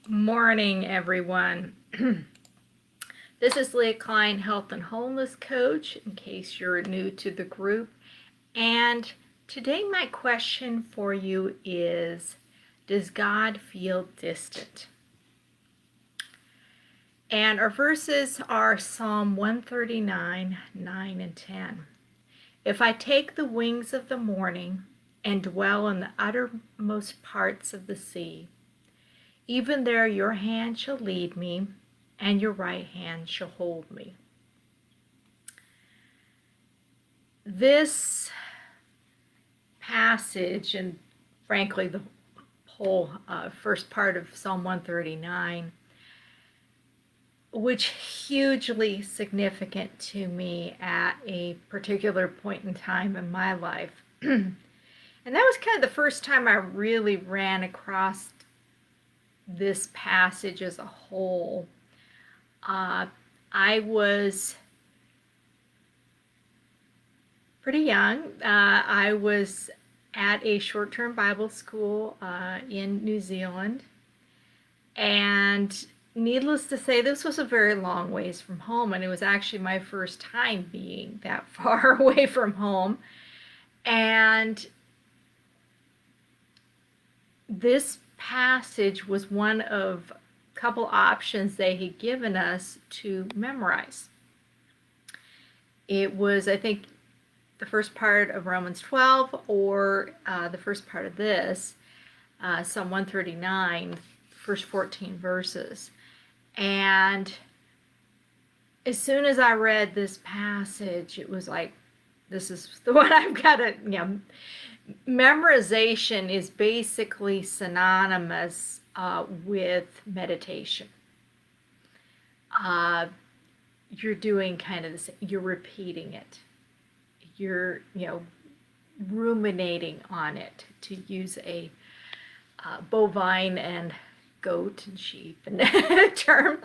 Morning, everyone. This is Leah Klein, Health and Wholeness Coach, in case you're new to the group. And today, my question for you is, does God feel distant? And our verses are Psalm 139, 9 and 10. If I take the wings of the morning and dwell in the uttermost parts of the sea, even there your hand shall lead me, and your right hand shall hold me. This passage, and frankly the whole first part of Psalm 139, which hugely significant to me at a particular point in time in my life. And that was kind of the first time I really ran across this passage as a whole. I was pretty young. I was at a short-term Bible school in New Zealand, and needless to say, this was a very long ways from home, and it was actually my first time being that far away from home. And this passage was one of a couple options they had given us to memorize. It was, I think, the first part of Romans 12 or the first part of this, Psalm 139, first 14 verses. And as soon as I read this passage, it was like, this is the one I've got to, memorization is basically synonymous with meditation. You're doing kind of the same, you're repeating it. You're, ruminating on it, to use a bovine and goat and sheep and term.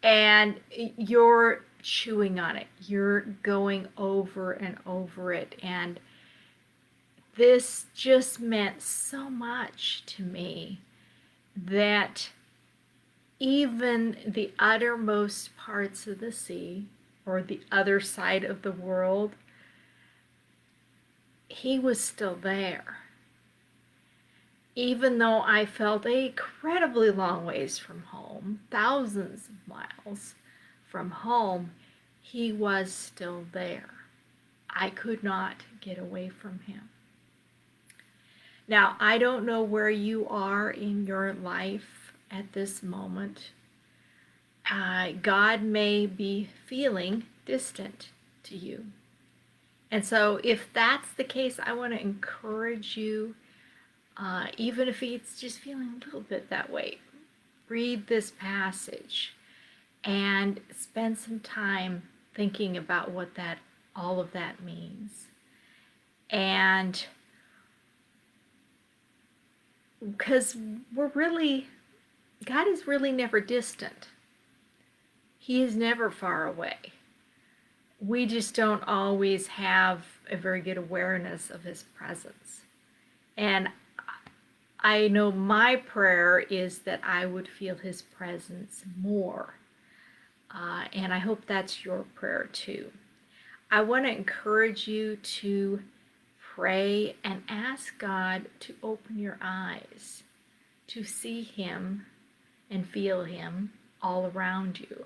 And you're chewing on it. You're going over and over it. And this just meant so much to me that even the uttermost parts of the sea, or the other side of the world, he was still there. Even though I felt an incredibly long ways from home, thousands of miles from home, he was still there. I could not get away from him. Now, I don't know where you are in your life at this moment. God may be feeling distant to you. And so if that's the case, I want to encourage you, even if it's just feeling a little bit that way, read this passage and spend some time thinking about what all of that means. And because God is really never distant. He is never far away. We just don't always have a very good awareness of his presence. And I know my prayer is that I would feel his presence more. And I hope that's your prayer too. I want to encourage you to pray and ask God to open your eyes to see him and feel him all around you,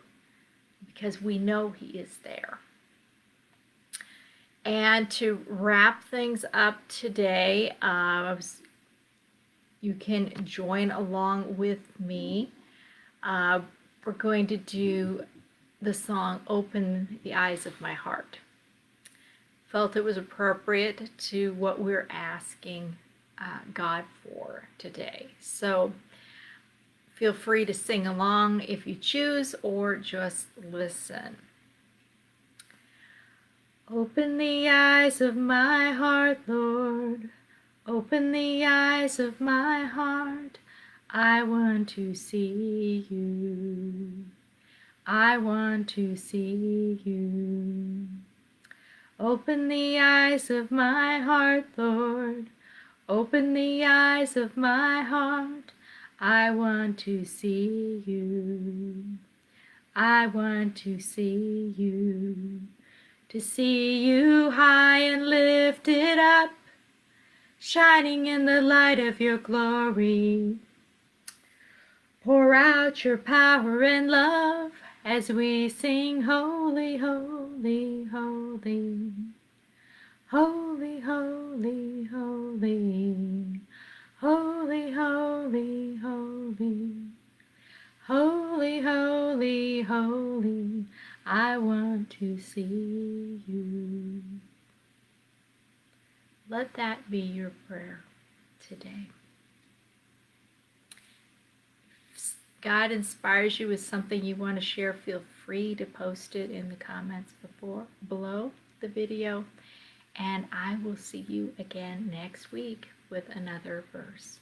because we know he is there. And to wrap things up today, you can join along with me. We're going to do the song Open the Eyes of My Heart. Felt it was appropriate to what we're asking God for today. So feel free to sing along if you choose, or just listen. Open the eyes of my heart, Lord. Open the eyes of my heart. I want to see you. I want to see you. Open the eyes of my heart, Lord. Open the eyes of my heart. I want to see you. I want to see you. To see you high and lifted up, shining in the light of your glory. Pour out your power and love as we sing, holy, holy, holy. Holy, holy, holy. Holy, holy, holy. Holy, holy, holy. I want to see you. Let that be your prayer today. If God inspires you with something you want to share, feel free to post it in the comments below the video. And I will see you again next week with another verse.